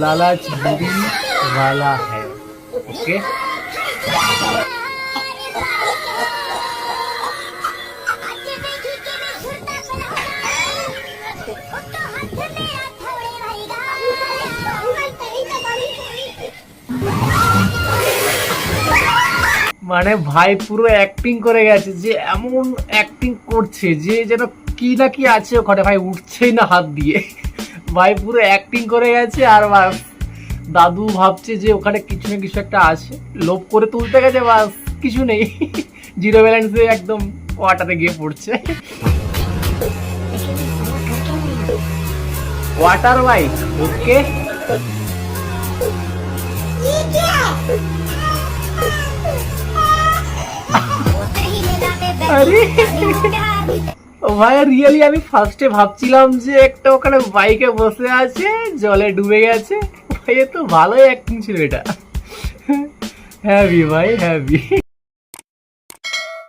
লালাচ বুড়ি वाला है। ओके মানে ভাই পুরো অ্যাক্টিং করে গেছে, যে এমন অ্যাক্টিং করছে যে যেন কি না কি আছে ওখানে, ভাই উঠছেই না হাত দিয়ে। ভাই পুরো অ্যাক্টিং করে গেছে। আর দাদু ভাবছে যে ওখানে কিছু না কিছু একটা আছে, লোভ করে তুলতে গেছে, বাস কিছু নেই, জিরো ব্যালেন্সে একদম ওয়াটারে গিয়ে পড়ছে। Water bike. ওকে আরে ভাই রিয়েলি আমি ফার্স্টে ভাবছিলাম যে একটা ওখানে বাইকে বসে আছে, জলে ডুবে গেছে। ভাই এ তো ভালোই অ্যাক্টিং ছিল এটা। হ্যাভি ভাই হ্যাভি।